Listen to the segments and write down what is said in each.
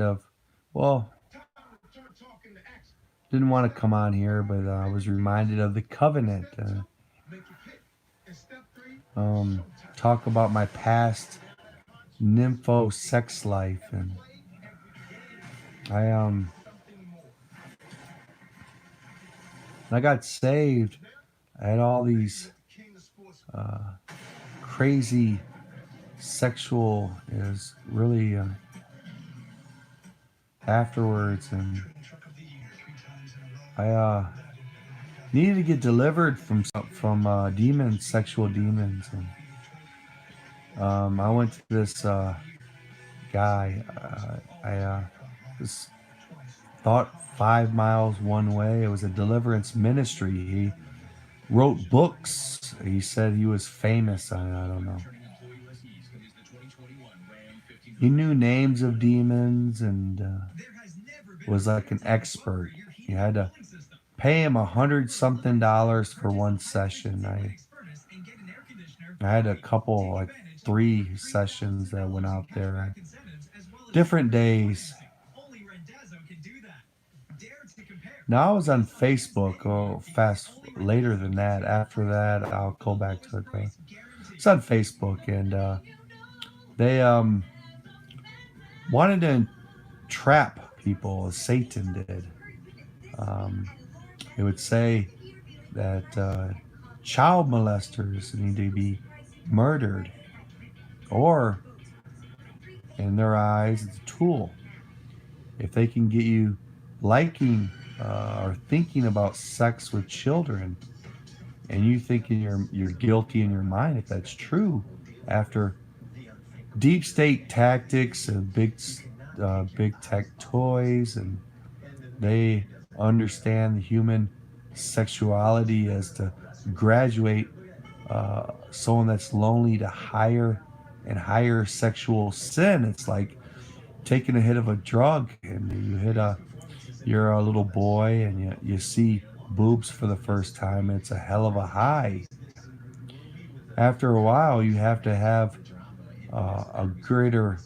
of, well, didn't want to come on here, but I was reminded of the covenant. Um, talk about my past nympho sex life, and I when I got saved. I had all these uh, crazy sexual is really afterwards, and I needed to get delivered from demons, sexual demons, and I went to this guy. I just thought 5 miles one way. It was a deliverance ministry. He wrote books. He said he was famous. I don't know. He knew names of demons and was like an expert. You had to pay him 100 something dollars for one session. I had a couple, like 3 sessions that went out there, different days. Now I was on Facebook. Oh, fast later than that. After that, I'll go back to it. It's on Facebook, and they wanted to trap people as Satan did. Um, they would say that child molesters need to be murdered, or in their eyes, it's a tool. If they can get you liking or thinking about sex with children, and you thinking you're guilty in your mind, if that's true, after deep state tactics and big tech toys, and they understand the human sexuality as to graduate someone that's lonely to higher and higher sexual sin. It's like taking a hit of a drug, and you're a little boy, and you see boobs for the first time. It's a hell of a high. After a while, you have to have a greater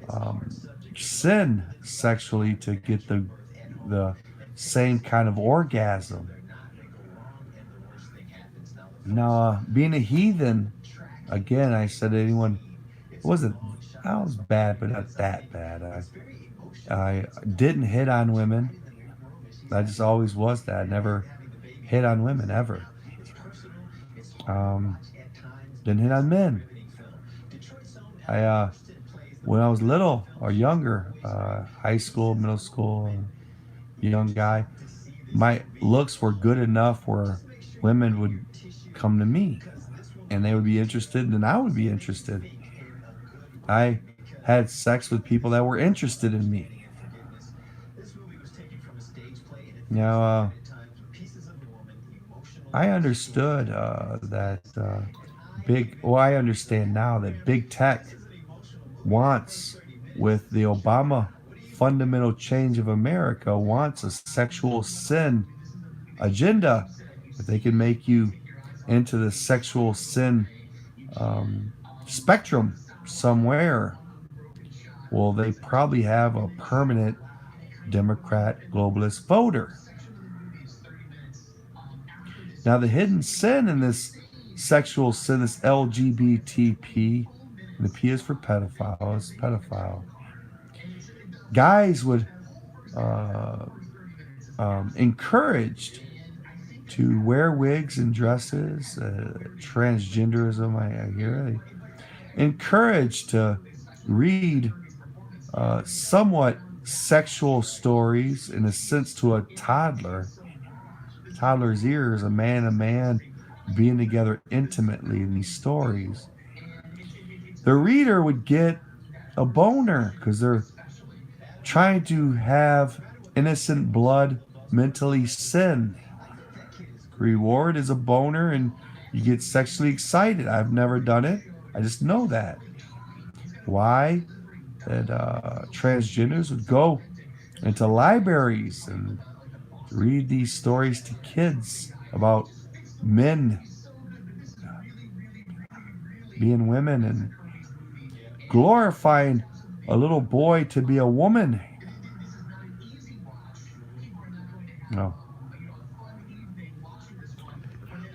um, sin sexually to get the same kind of orgasm. Now, being a heathen, again, I said anyone it wasn't. I was bad, but not that bad. I didn't hit on women. I just always was that. I never hit on women ever. Um, didn't hit on men. I when I was little or younger, high school, middle school, young guy, my looks were good enough where women would come to me and they would be interested, and I would be interested. I had sex with people that were interested in me. Now, I understood that well, I understand now that big tech wants, with the Obama fundamental change of America, wants a sexual sin agenda. If they can make you into the sexual sin um, spectrum somewhere, well, they probably have a permanent Democrat globalist voter. Now, the hidden sin in this sexual sin, this LGBTP, and the P is for pedophile, is pedophile. Guys would uh, encouraged to wear wigs and dresses, transgenderism, I hear. They encouraged to read somewhat sexual stories in a sense to a toddler. Toddler's ears, a man being together intimately in these stories. The reader would get a boner because they're trying to have innocent blood mentally sin. Reward is a boner and you get sexually excited. I've never done it. I just know that. Why? That transgenders would go into libraries and read these stories to kids about men being women and glorifying a little boy to be a woman. No.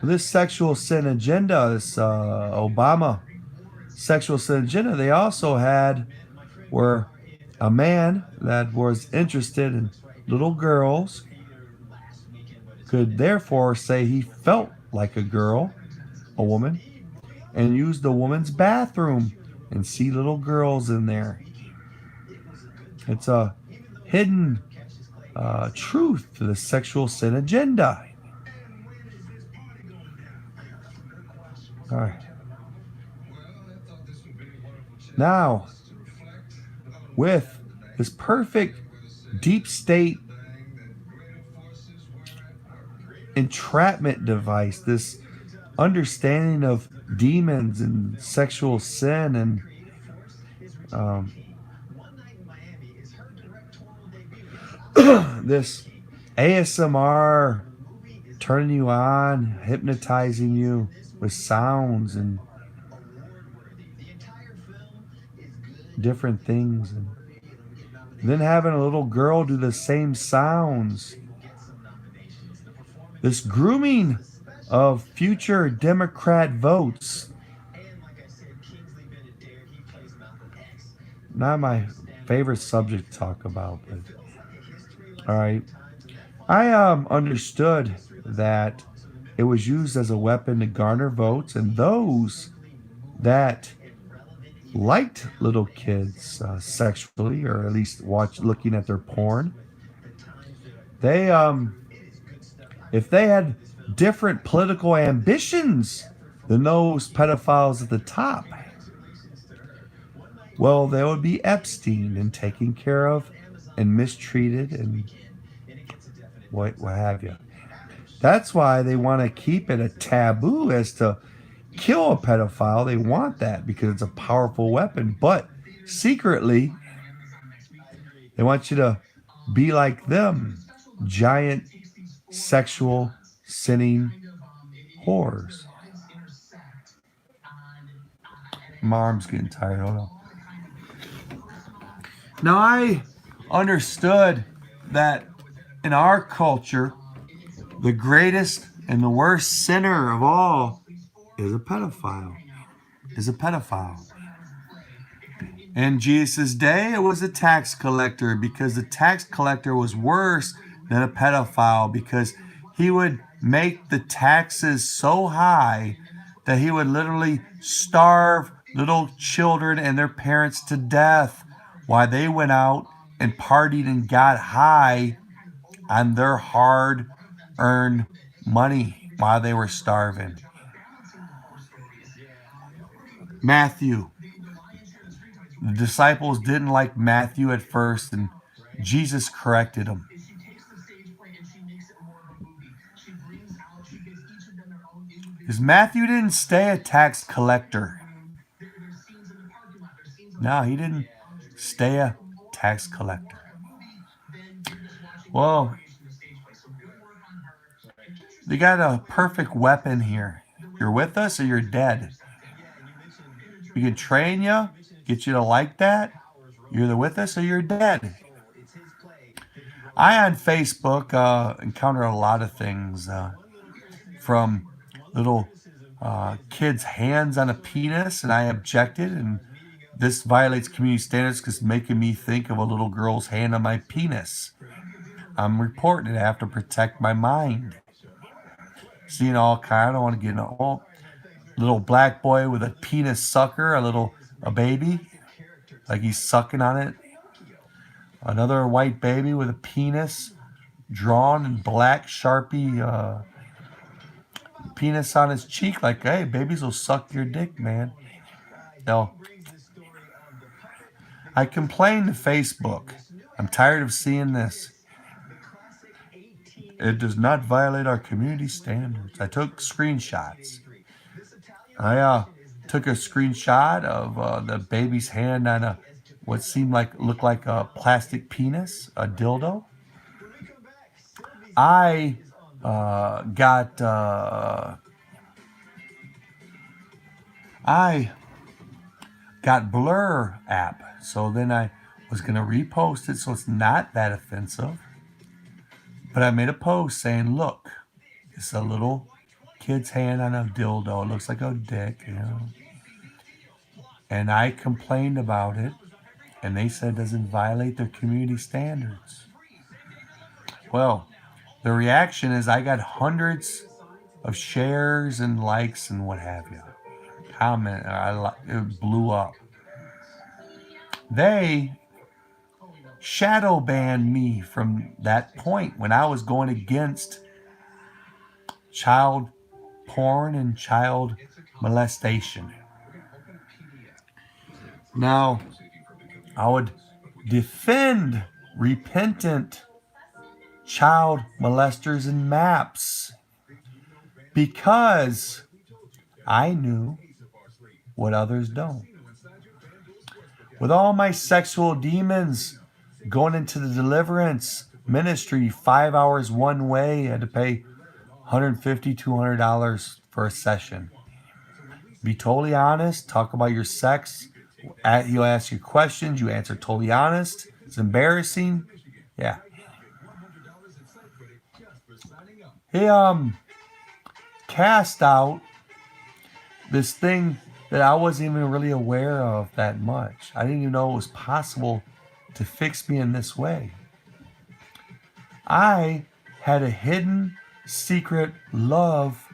This sexual sin agenda, this Obama sexual sin agenda, they also had where a man that was interested in little girls could therefore say he felt like a girl, a woman, and use the woman's bathroom and see little girls in there. It's a hidden truth to the sexual sin agenda. All right. Now, with this perfect deep state entrapment device, this understanding of demons and sexual sin and this ASMR turning you on, hypnotizing you with sounds and different things, and then having a little girl do the same sounds. This grooming of future Democrat votes. Not my favorite subject to talk about, but all right. I understood that it was used as a weapon to garner votes, and those that liked little kids sexually, or at least looking at their porn, they if they had different political ambitions than those pedophiles at the top, well, they would be Epstein and taken care of and mistreated and what have you. That's why they want to keep it a taboo as to kill a pedophile. They want that because it's a powerful weapon. But secretly, they want you to be like them, giant sexual sinning whores. My arm's getting tired. Hold on. Now, I understood that in our culture, the greatest and the worst sinner of all is a pedophile. In Jesus' day, it was a tax collector, because the tax collector was worse than a pedophile, because he would make the taxes so high that he would literally starve little children and their parents to death while they went out and partied and got high on their hard-earned money while they were starving. Matthew. The disciples didn't like Matthew at first, and Jesus corrected them. Because Matthew didn't stay a tax collector. No, he didn't stay a tax collector. Well, they got a perfect weapon here. You're with us or you're dead. We can train you, get you to like that. You're either with us or you're dead. I, on Facebook, encounter a lot of things from little kids' hands on a penis, and I objected, and this violates community standards because it's making me think of a little girl's hand on my penis. I'm reporting it. I have to protect my mind. Seeing all kind. I don't want to get in a little black boy with a penis sucker, a baby, like he's sucking on it. Another white baby with a penis drawn in black Sharpie penis on his cheek, like, hey, babies will suck your dick, man. No. I complained to Facebook. I'm tired of seeing this. It does not violate our community standards. I took screenshots. I took a screenshot of the baby's hand on what looked like a plastic penis, a dildo. I got Blur app, so then I was gonna repost it so it's not that offensive. But I made a post saying, look, it's a little kid's hand on a dildo. It looks like a dick, you know. And I complained about it, and they said it doesn't violate their community standards. Well, the reaction is I got hundreds of shares and likes and what have you. It blew up. They shadow banned me from that point when I was going against child porn and child molestation. Now, I would defend repentant child molesters and MAPS because I knew what others don't. With all my sexual demons going into the deliverance ministry 5 hours one way, I had to pay $150, $200 for a session. Be totally honest, talk about your sex. He'll ask you questions, you answer totally honest. It's embarrassing. Yeah. He cast out this thing that I wasn't even really aware of that much. I didn't even know it was possible to fix me in this way. I had a hidden secret love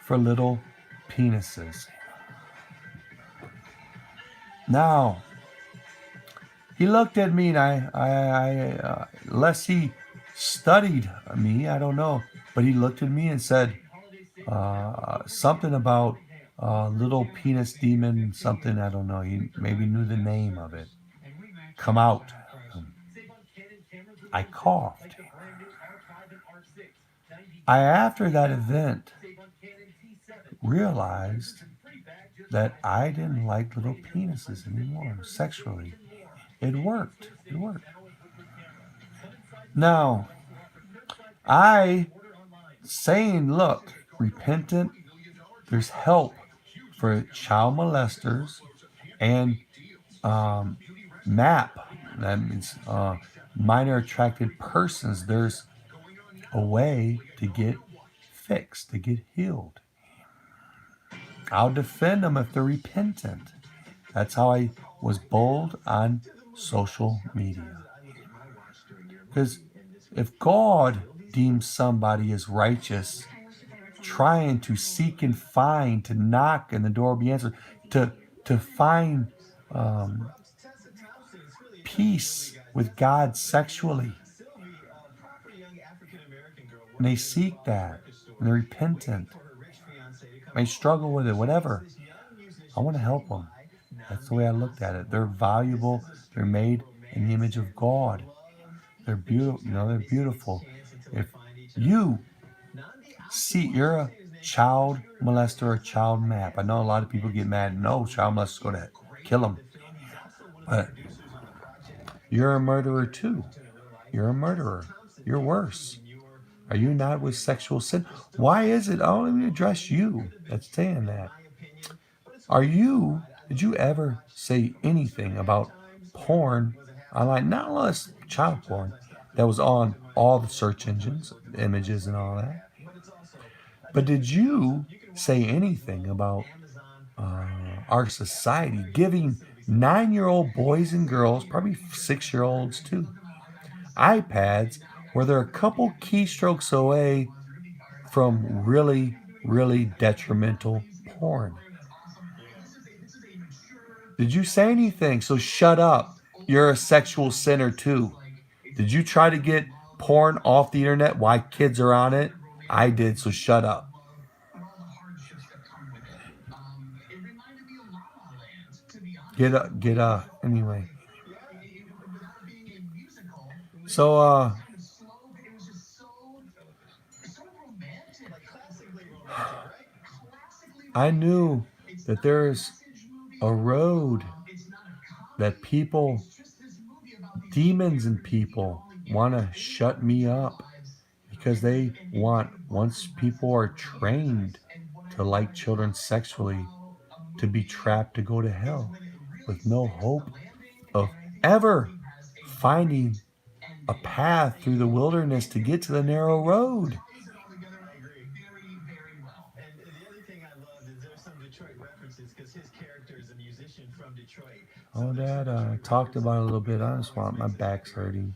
for little penises. Now, he looked at me, and I unless he studied me, I don't know, but he looked at me and said something about little penis demon, something, I don't know. He maybe knew the name of it. Come out. I coughed. After that event, realized that I didn't like little penises anymore sexually. It worked. Now, saying, look, repentant, there's help for child molesters and MAP, that means minor attracted persons. There's a way to get fixed, to get healed. I'll defend them if they're repentant. That's how I was bold on social media. Because if God deems somebody as righteous, trying to seek and find, to knock and the door will be answered, to find peace with God sexually, and they seek that, and they're repentant, may struggle with it, whatever, I want to help them. That's the way I looked at it. They're valuable. They're made in the image of God. They're beautiful. They're beautiful. If you see you're a child molester or child MAP, I know a lot of people get mad. No, child molesters go to kill them. But you're a murderer too. You're a murderer. You're worse. Are you not with sexual sin? Why is it? Let me address you that's saying that. Did you ever say anything about porn online? Not unless child porn that was on all the search engines, images and all that. But did you say anything about our society giving 9-year-old boys and girls, probably 6-year-olds too, iPads where they're a couple keystrokes away from really, really detrimental porn? Did you say anything? So shut up. You're a sexual sinner too. Did you try to get porn off the internet while kids are on it? I did, so shut up. Get up. Anyway. So, I knew that there's a road that people, demons and people, want to shut me up because they want, once people are trained to like children sexually, to be trapped to go to hell with no hope of ever finding a path through the wilderness to get to the narrow road. I agree. Very well. And the other thing I loved is there's some Detroit references because his character is a musician from Detroit. So Oh, there's some Dad, Detroit talked references about it a little that bit. I just always want my makes it back's happy. hurting.